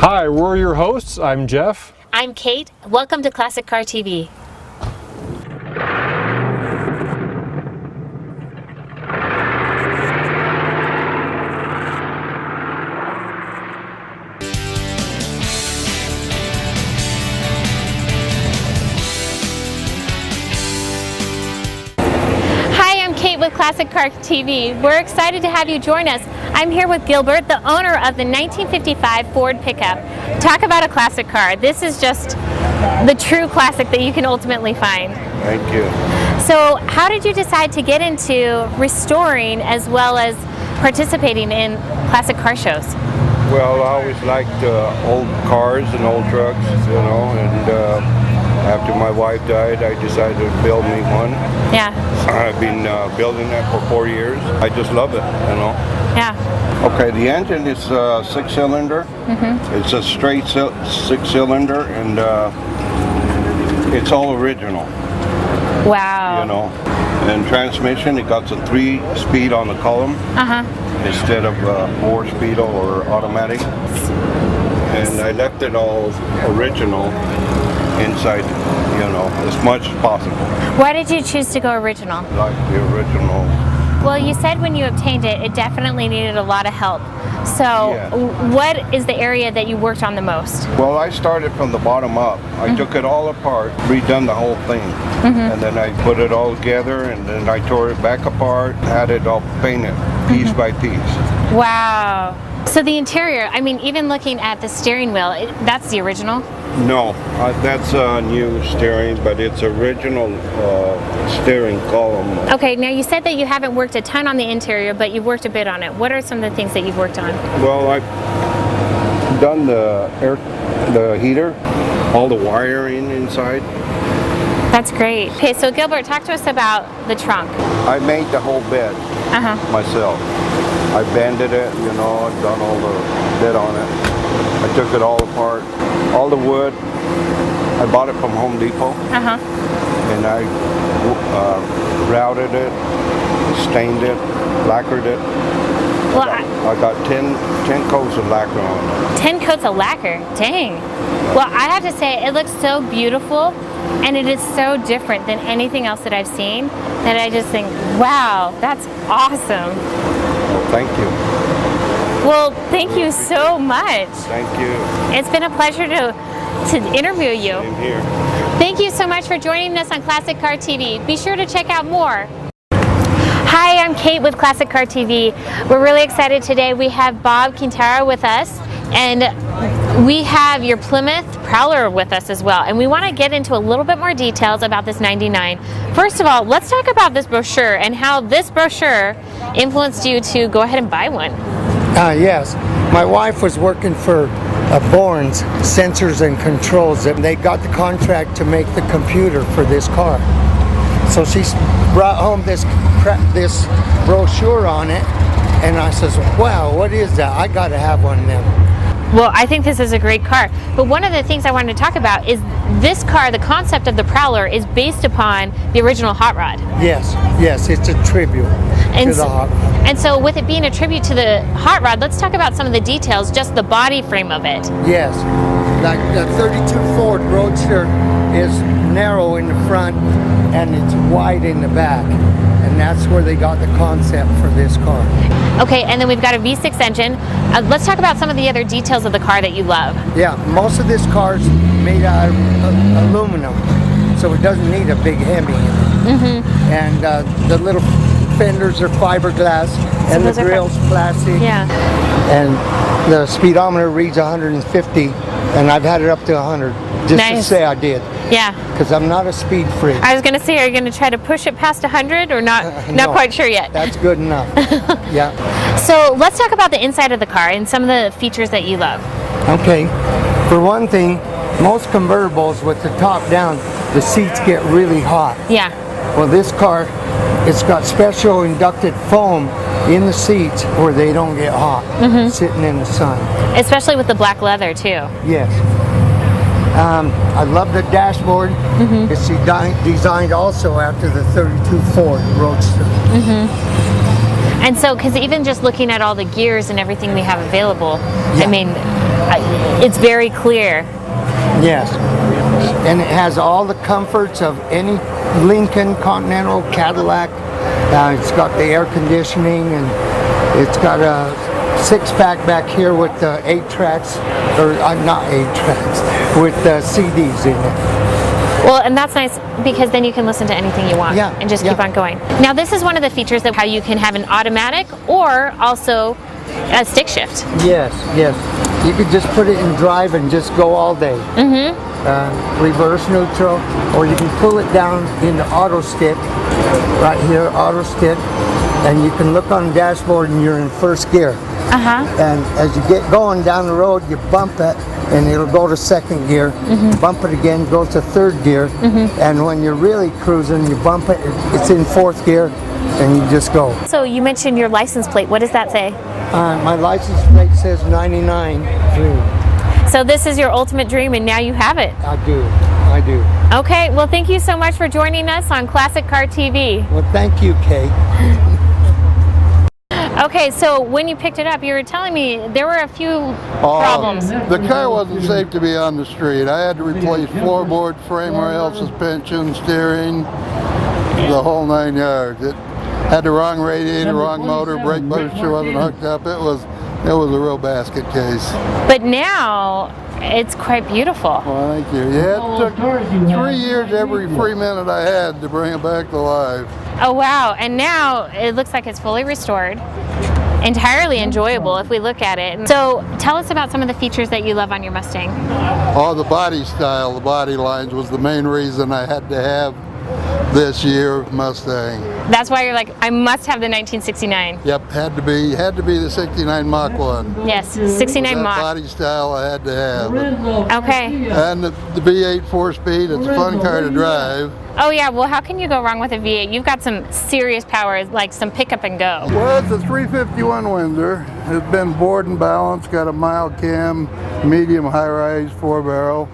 Hi, we're your hosts. I'm Jeff. I'm Kate. Welcome to Classic Car TV. With Classic Car TV. We're excited to have you join us. I'm here with Gilbert, the owner of the 1955 Ford pickup. Talk about a classic car. This is just the true classic that you can ultimately find. Thank you. So how did you decide to get into restoring as well as participating in classic car shows? Well, I always liked old cars and old trucks, you know, and after my wife died, I decided to build me one. Yeah. I've been building that for 4 years. I just love it, you know. Yeah. Okay, the engine is six-cylinder. Mm-hmm. It's a straight six-cylinder, and it's all original. Wow. You know, and transmission, it got a 3-speed on the column instead of 4-speed or automatic. And I left it all original inside, you know, as much as possible. Why did you choose to go original? I like the original. Well, you said when you obtained it, it definitely needed a lot of help. So what is the area that you worked on the most? Well, I started from the bottom up. I took it all apart, redone the whole thing. And then I put it all together, and then I tore it back apart, had it all painted piece by piece. Wow. So the interior, I mean, even looking at the steering wheel, that's the original? No, that's a new steering, but it's original steering column. Okay, now you said that you haven't worked a ton on the interior, but you've worked a bit on it. What are some of the things that you've worked on? Well, I've done the heater, all the wiring inside. That's great. Okay, so Gilbert, talk to us about the trunk. I made the whole bed myself. I bended it, you know, I've done all the bed on it. I took it all apart. All the wood, I bought it from Home Depot. And I routed it, stained it, lacquered it. Well, I got 10 coats of lacquer on it. 10 coats of lacquer, dang. Well, I have to say, it looks so beautiful, and it is so different than anything else that I've seen, that I just think, wow, that's awesome. Well, thank you. Well, thank you so much. Thank you. It's been a pleasure to interview you. Same here. Thank you so much for joining us on Classic Car TV. Be sure to check out more. Hi, I'm Kate with Classic Car TV. We're really excited today. We have Bob Quintero with us, and we have your Plymouth Prowler with us as well. And we want to get into a little bit more details about this 99. First of all, let's talk about this brochure and how this brochure influenced you to go ahead and buy one. Yes, my wife was working for Bourne's Sensors and Controls, and they got the contract to make the computer for this car. So she brought home this brochure on it, and I says, wow, what is that? I got to have one of them. Well, I think this is a great car. But one of the things I wanted to talk about is this car, the concept of the Prowler, is based upon the original Hot Rod. Yes, it's a tribute to the Hot Rod. And so with it being a tribute to the Hot Rod, let's talk about some of the details, just the body frame of it. Yes, like the 32 Ford Roadster is narrow in the front and it's wide in the back. And that's where they got the concept for this car. Okay, and then we've got a V6 engine. Let's talk about some of the other details of the car that you love. Yeah, most of this car is made out of aluminum, so it doesn't need a big Hemi in it. And the little fenders are fiberglass, and the grill's plastic. Yeah. And the speedometer reads 150, and I've had it up to 100, just to say I did. Yeah. Because I'm not a speed freak. I was going to say, are you going to try to push it past 100 or not? No, not quite sure yet. That's good enough. Yeah. So let's talk about the inside of the car and some of the features that you love. Okay. For one thing, most convertibles with the top down, the seats get really hot. Yeah. Well, this car, it's got special inducted foam in the seats where they don't get hot sitting in the sun. Especially with the black leather too. Yes. I love the dashboard. It's designed also after the 32 Ford Roadster. And so, because even just looking at all the gears and everything we have available, I mean, it's very clear. Yes, and it has all the comforts of any Lincoln, Continental, Cadillac. It's got the air conditioning, and it's got a 6-pack back here with the 8 tracks, or not 8 tracks, with the CDs in it. Well, and that's nice because then you can listen to anything you want and just keep on going. Now, this is one of the features of how you can have an automatic or also a stick shift. Yes, yes. You could just put it in drive and just go all day. Reverse, neutral, or you can pull it down into auto stick, right here, auto stick, and you can look on the dashboard and you're in first gear. And as you get going down the road, you bump it and it'll go to second gear. Bump it again, go to third gear. And when you're really cruising, you bump it, it's in fourth gear, and you just go. So you mentioned your license plate. What does that say? My license plate says 99 Dream. So this is your ultimate dream, and now you have it. I do. Okay, well, thank you so much for joining us on Classic Car TV. Well, thank you, Kate. Okay, so when you picked it up, you were telling me there were a few problems. The car wasn't safe to be on the street. I had to replace floorboard, frame rail, suspension, steering, the whole 9 yards. It had the wrong radiator, wrong motor, brake booster wasn't hooked up. It was a real basket case. But now it's quite beautiful. Well, thank you. Yeah, it took 3 years every free minute I had to bring it back to life. Oh wow, and now it looks like it's fully restored. Entirely enjoyable if we look at it. So tell us about some of the features that you love on your Mustang. Oh, the body style, the body lines was the main reason I had to have this year Mustang. That's why you're like, I must have the 1969. Yep, had to be the 69 Mach 1. Yes, 69 that Mach. Body style I had to have. Okay. And the V8 4-speed, it's a fun car to drive. Oh yeah, well how can you go wrong with a V8? You've got some serious power, like some pick up and go. Well, it's a 351 Windsor. It's been bored and balanced, got a mild cam, medium high-rise 4-barrel.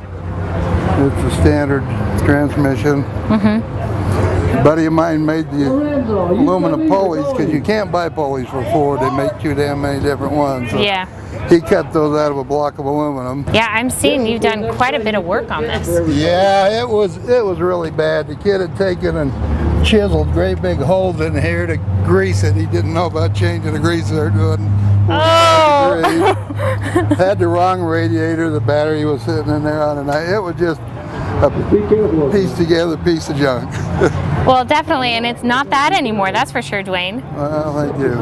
It's a standard transmission. A buddy of mine made the aluminum pulleys, because you can't buy pulleys for Ford. They make too damn many different ones. So yeah. He cut those out of a block of aluminum. Yeah, I'm seeing you've done quite a bit of work on this. Yeah, it was really bad. The kid had taken and chiseled great big holes in here to grease it. He didn't know about changing the greaser. Had the wrong radiator. The battery was sitting in there on the night. It was just a piece together piece of junk. Well, definitely, and it's not that anymore, that's for sure, Dwayne. Well, thank you.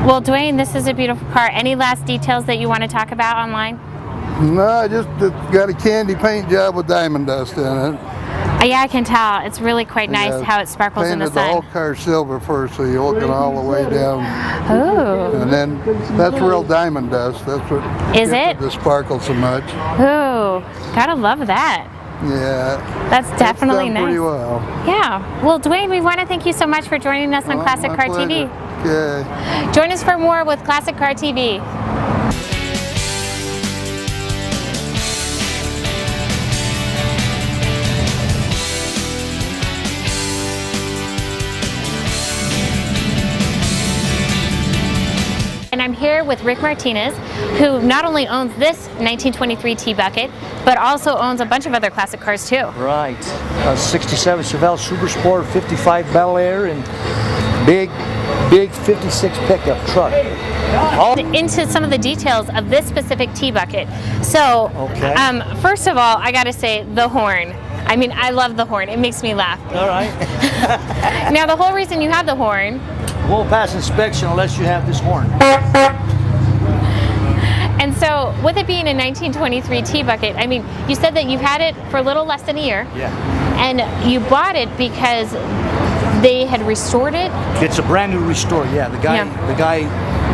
Well, Dwayne, this is a beautiful car. Any last details that you want to talk about online? No, I just got a candy paint job with diamond dust in it. Yeah, I can tell. It's really quite nice how it sparkles in the sun. Painted the whole car silver first, so you're looking all the way down. Ooh. And then that's real diamond dust. That's what is gets it to sparkle so much. Ooh, gotta love that. Yeah. That's definitely it's done nice. Pretty well. Yeah. Well, Dwayne, we want to thank you so much for joining us on Classic Car TV. Okay. Join us for more with Classic Car TV. And I'm here with Rick Martinez, who not only owns this 1923 T-Bucket, but also owns a bunch of other classic cars too. Right. 67 Chevelle Super Sport, 55 Bel Air, and big 56 pickup truck. Into some of the details of this specific T-Bucket. So, first of all, I gotta say, the horn. I mean, I love the horn. It makes me laugh. All right. Now, the whole reason you have the horn... Won't pass inspection unless you have this horn. And so, with it being a 1923 T-Bucket, I mean, you said that you've had it for a little less than a year. Yeah. And you bought it because they had restored it? It's a brand new restore, yeah. The guy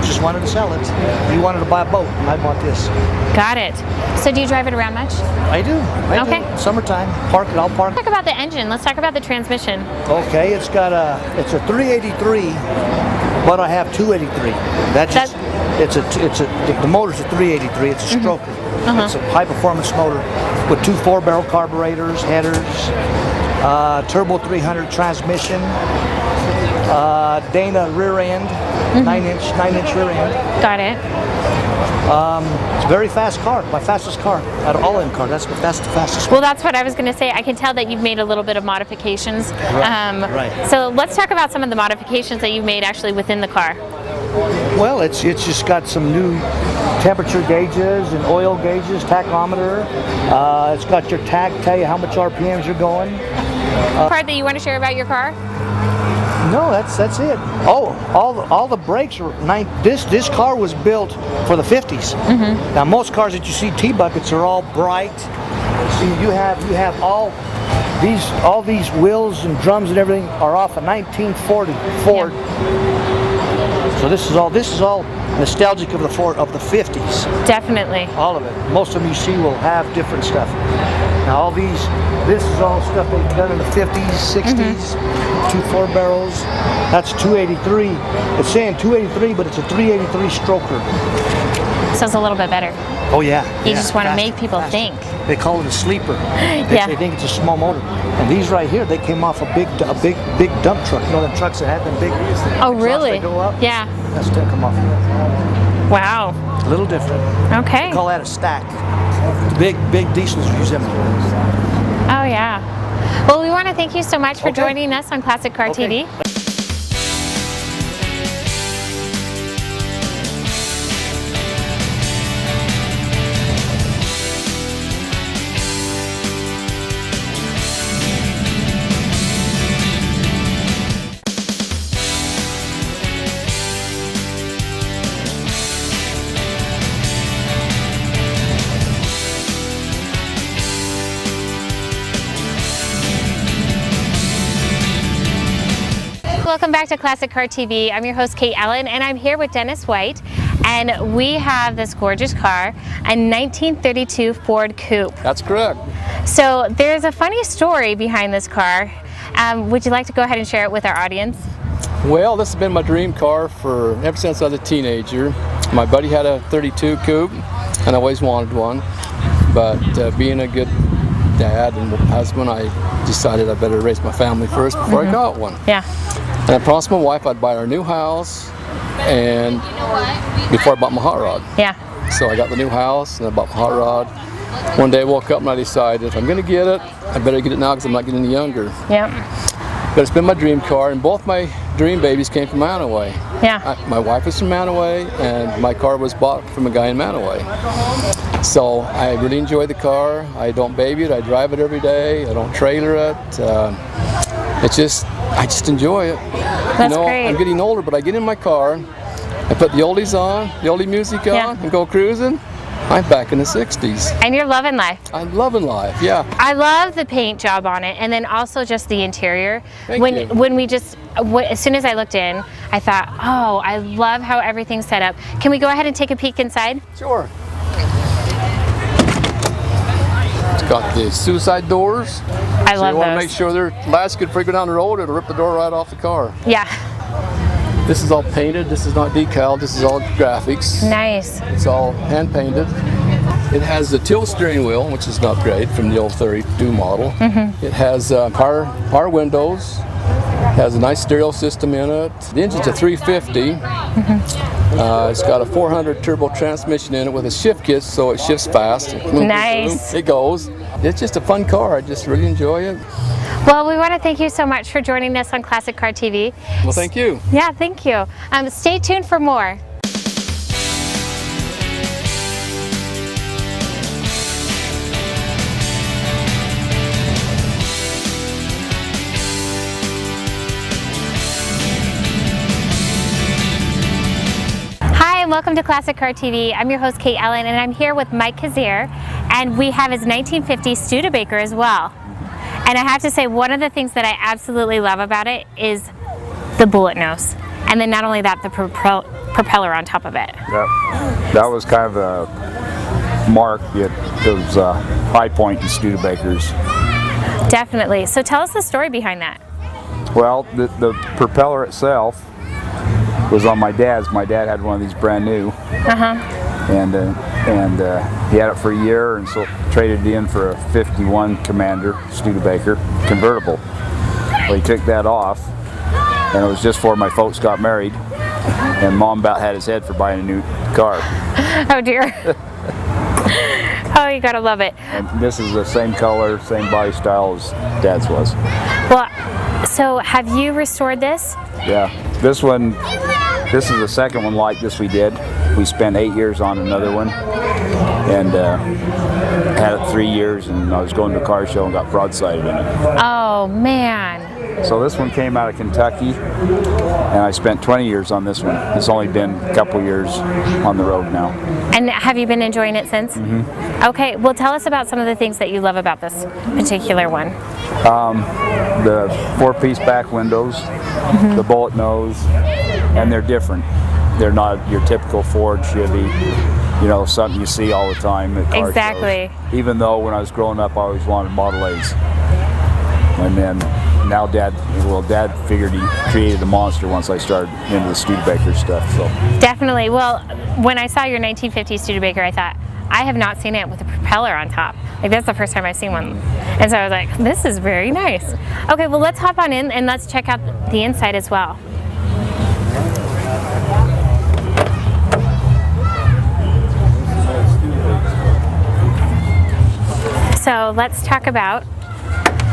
just wanted to sell it. He wanted to buy a boat, and I bought this. Got it. So do you drive it around much? I do. Okay. Do. Summertime, park it, I'll park. Let's talk about the engine. Let's talk about the transmission. Okay, it's a 383, but I have 283. The motor's a 383. It's a stroker. It's a high performance motor with 2 4-barrel carburetors, headers, turbo 300 transmission, Dana rear end, 9-inch rear end. Got it. It's a very fast car, my fastest car out of all in car. That's the fastest. Well, that's what I was going to say. I can tell that you've made a little bit of modifications. Right. So let's talk about some of the modifications that you've made actually within the car. Well, it's just got some new temperature gauges and oil gauges, tachometer. It's got your tach, tell you how much RPMs you're going. Part that you want to share about your car? No, that's it. Oh, all the brakes are this car was built for the 50s. Now most cars that you see T-buckets are all bright. See, you have all these wheels and drums and everything are off a 1940 Ford. So this is all nostalgic of the 50s. Definitely. All of it. Most of them you see will have different stuff. Now this is all stuff they've done in the 50s, 60s, 2 4-barrels. That's 283. It's saying 283, but it's a 383 stroker. So it's a little bit better. Oh yeah. You just want to make people think. They call it a sleeper. They think it's a small motor. And these right here, they came off a big dump truck. You know them trucks that have them big. Oh really? They go up. Yeah. That's to come off. Wow. A little different. Okay. We call that a stack. Big diesels use them. Oh yeah. Well, we want to thank you so much for joining us on Classic Car TV. Welcome back to Classic Car TV. I'm your host Cate Allen and I'm here with Dennis White, and we have this gorgeous car, a 1932 Ford Coupe. That's correct. So there's a funny story behind this car. Would you like to go ahead and share it with our audience? Well, this has been my dream car ever since I was a teenager. My buddy had a 32 Coupe and I always wanted one, but being a good dad and husband, I decided I better raise my family first before I got one. Yeah. And I promised my wife I'd buy her a new house and before I bought my hot rod. Yeah. So I got the new house and I bought my hot rod. One day I woke up and I decided if I'm going to get it, I better get it now because I'm not getting any younger. Yeah. But it's been my dream car, and both my dream babies came from Manaway. Yeah. My wife is from Manaway and my car was bought from a guy in Manaway. So I really enjoy the car. I don't baby it, I drive it every day, I don't trailer it. I just enjoy it. That's great. I'm getting older, but I get in my car, I put the oldies on, the oldie music on, and go cruising. I'm back in the 60s. And you're loving life. I'm loving life, yeah. I love the paint job on it, and then also just the interior. Thank you. As soon as I looked in, I thought, oh, I love how everything's set up. Can we go ahead and take a peek inside? Sure. It's got the suicide doors. I love those. You want to make sure they're latch good before you go down the road, it'll rip the door right off the car. Yeah. This is all painted, this is not decal, this is all graphics. Nice. It's all hand painted. It has the tilt steering wheel, which is an upgrade from the old 32 model. It has power windows, has a nice stereo system in it. The engine's a 350. It's got a 400 turbo transmission in it with a shift kit, so it shifts fast. Nice. It goes. It's just a fun car. I just really enjoy it. Well, we want to thank you so much for joining us on Classic Car TV. Well, thank you. Yeah, thank you. Stay tuned for more. Hi, and welcome to Classic Car TV. I'm your host, Cate Allen, and I'm here with Mike Kazir, and we have his 1950 Studebaker as well. And I have to say, one of the things that I absolutely love about it is the bullet nose. And then not only that, the propeller on top of it. That was kind of a mark. It was a high point in Studebakers. Definitely. So tell us the story behind that. Well, the propeller itself was on my dad's. My dad had one of these brand new. And he had it for a year, and so traded it in for a 51 Commander Studebaker convertible. Well, he took that off, and it was just before my folks got married, and Mom about had his head for buying a new car. Oh dear. Oh, you gotta love it. And this is the same color, same body style as Dad's was. Well, so have you restored this? Yeah, this one, this is the second one like this we did. We spent 8 years on another one, and had it 3 years, and I was going to a car show and got broadsided in it. Oh man. So this one came out of Kentucky, and I spent 20 years on this one. It's only been a couple years on the road now. And have you been enjoying it since? Mm-hmm. Okay, well tell us about some of the things that you love about this particular one. The 4-piece back windows, the bullet nose, and they're different. They're not your typical Ford, Chevy, you know, something you see all the time at car Exactly. shows. Even though when I was growing up, I always wanted Model A's. And then now Dad figured he created a monster once I started into the Studebaker stuff. So Definitely. Well, when I saw your 1950 Studebaker, I thought, I have not seen it with a propeller on top. Like, that's the first time I've seen one. And so I was like, this is very nice. Okay, well, let's hop on in and let's check out the inside as well. So let's talk about,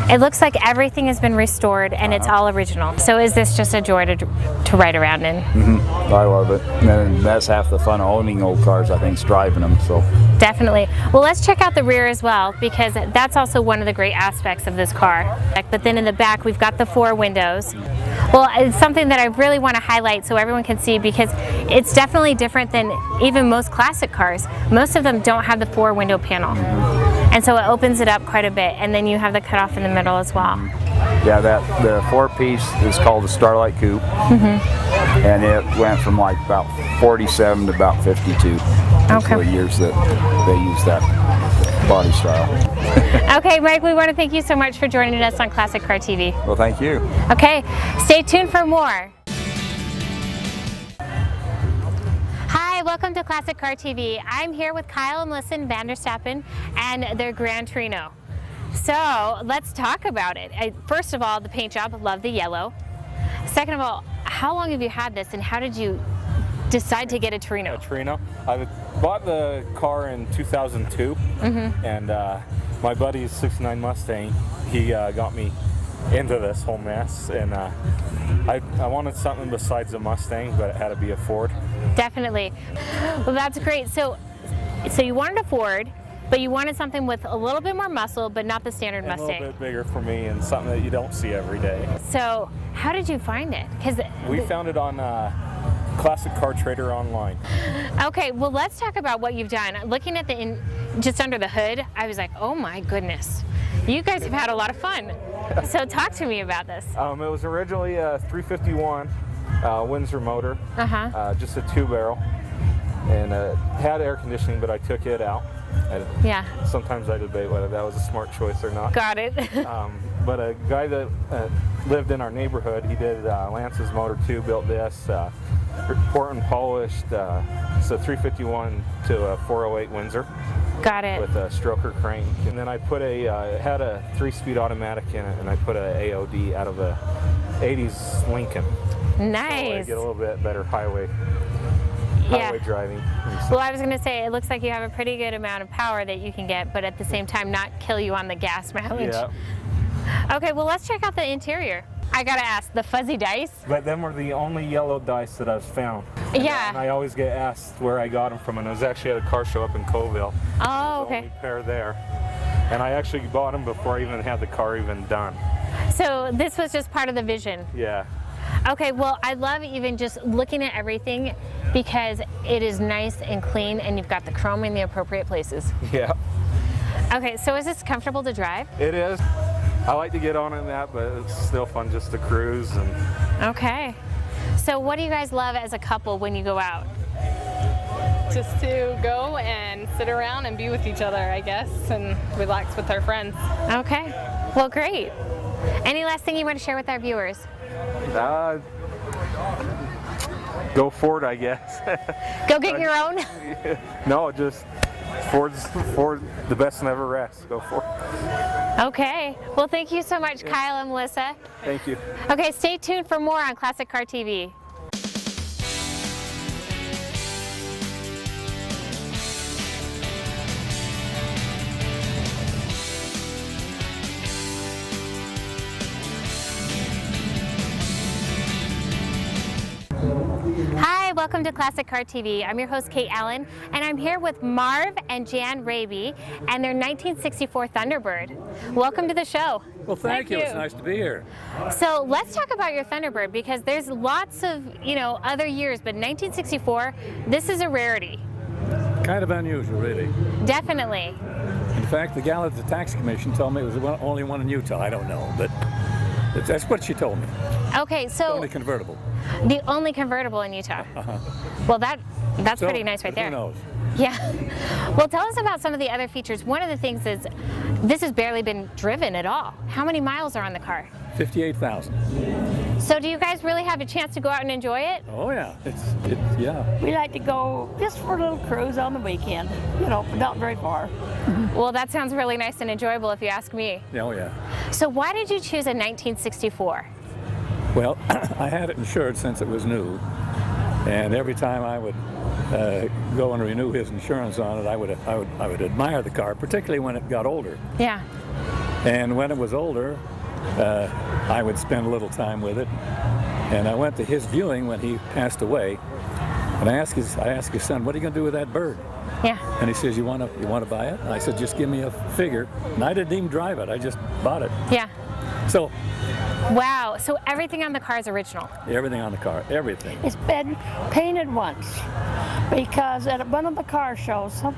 it looks like everything has been restored and it's all original. So is this just a joy to ride around in? Mm-hmm. I love it. And that's half the fun of owning old cars, I think, is driving them. So Definitely. Well, let's check out the rear as well, because that's also one of the great aspects of this car. But then in the back, we've got the 4 windows. Well, it's something that I really want to highlight so everyone can see, because it's definitely different than even most classic cars. Most of them don't have the 4-window panel. And so it opens it up quite a bit, and then you have the cutoff in the middle as well. yeah, the 4-piece is called the Starlight Coupe, and it went from like about 47 to about 52. Okay. The years that they used that body style. Okay, Mike, we want to thank you so much for joining us on Classic Car TV. Well, thank you. Okay, stay tuned for more. Hi, welcome to Classic Car TV. I'm here with Kyle and Melissa van der Stappen and their Gran Torino. So let's talk about it. First of all, the paint job, love the yellow. Second of all, how long have you had this and how did you decide to get a Torino? I bought the car in 2002, and my buddy's '69 Mustang, he got me into this whole mess, and I wanted something besides a Mustang, but it had to be a Ford. Definitely. Well, that's great. So you wanted a Ford, but you wanted something with a little bit more muscle, but not the standard And Mustang. a little bit bigger for me, and something that you don't see every day. So how did you find it? We found it on Classic Car Trader online. Okay, well, let's talk about what you've done. Looking at just under the hood, I was like, oh my goodness, you guys have had a lot of fun. So talk to me about this. It was originally a 351 Windsor motor, just a 2-barrel, and had air conditioning, but I took it out. Yeah. Sometimes I debate whether that was a smart choice or not. Got it. But a guy that lived in our neighborhood, he did Lance's motor too, built this, Portland polished, it's a 351 to a 408 Windsor. Got it. With a stroker crank. And then I put it had a 3-speed automatic in it, and I put an AOD out of a 80s Lincoln. Nice. So I get a little bit better highway driving. Well, I was going to say, it looks like you have a pretty good amount of power that you can get, but at the same time not kill you on the gas mileage. Yeah. Okay, well, let's check out the interior. I got to ask, the fuzzy dice? But them were the only yellow dice that I've found. Yeah. And I always get asked where I got them from, and I was actually at a car show up in Coville. Oh, okay. The only pair there. And I actually bought them before I even had the car even done. So this was just part of the vision? Yeah. Okay, well, I love even just looking at everything because it is nice and clean, and you've got the chrome in the appropriate places. Yeah. Okay, so is this comfortable to drive? It is. I like to get on in that, but it's still fun just to cruise. Okay. So what do you guys love as a couple when you go out? Just to go and sit around and be with each other, I guess, and relax with our friends. Okay. Well, great. Any last thing you want to share with our viewers? Go Ford, I guess. Go get your own? No, just Ford, the best never rests. Go Ford. Okay. Well, thank you so much, Kyle and Melissa. Thank you. Okay, stay tuned for more on Classic Car TV. Hi, welcome to Classic Car TV. I'm your host, Cate Allen, and I'm here with Marv and Jan Raby and their 1964 Thunderbird. Welcome to the show. Well, thank you. It's nice to be here. So let's talk about your Thunderbird, because there's lots of, other years, but 1964, this is a rarity. Kind of unusual, really. Definitely. In fact, the gal at the tax commission told me it was the only one in Utah. I don't know, but that's what she told me. Okay, so Only convertible. the only convertible in Utah. Well, that's pretty nice right there. Who knows? Yeah. Well, tell us about some of the other features. One of the things is this has barely been driven at all. How many miles are on the car? 58,000. So do you guys really have a chance to go out and enjoy it? Oh yeah, yeah. We like to go just for a little cruise on the weekend, but not very far. Well, that sounds really nice and enjoyable if you ask me. Oh yeah. So why did you choose a 1964? Well, I had it insured since it was new, and every time I would go and renew his insurance on it, I would admire the car, particularly when it got older. Yeah. And when it was older, I would spend a little time with it. And I went to his viewing when he passed away, and I asked his son, "What are you going to do with that bird?" Yeah. And he says, "You want to buy it?" And I said, "Just give me a figure." And I didn't even drive it. I just bought it. Yeah. So. Wow. So everything on the car is original. Everything on the car. Everything. It's been painted once because at one of the car shows, some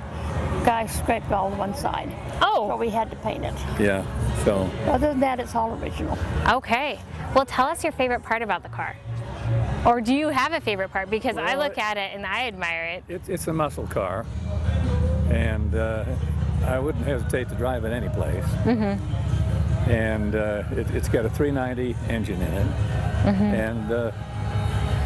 guy scraped all one side. Oh. So we had to paint it. Yeah. So. Other than that, it's all original. Okay. Well, tell us your favorite part about the car. Or do you have a favorite part? Because I look at it and I admire it. It's a muscle car, and I wouldn't hesitate to drive it any place. And it's got a 390 engine in it, and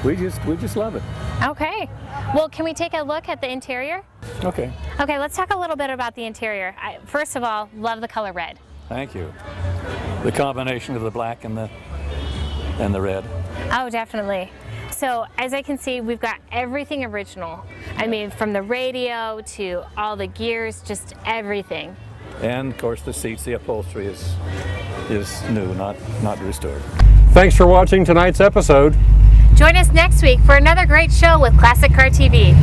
we just love it. Okay. Well, can we take a look at the interior? Okay. Okay, let's talk a little bit about the interior. First of all, love the color red. Thank you. The combination of the black and the red. Oh, definitely. So as I can see, we've got everything original. I mean, from the radio to all the gears, just everything. And of course, the seats, the upholstery is new, not restored. Thanks for watching tonight's episode. Join us next week for another great show with Classic Car TV.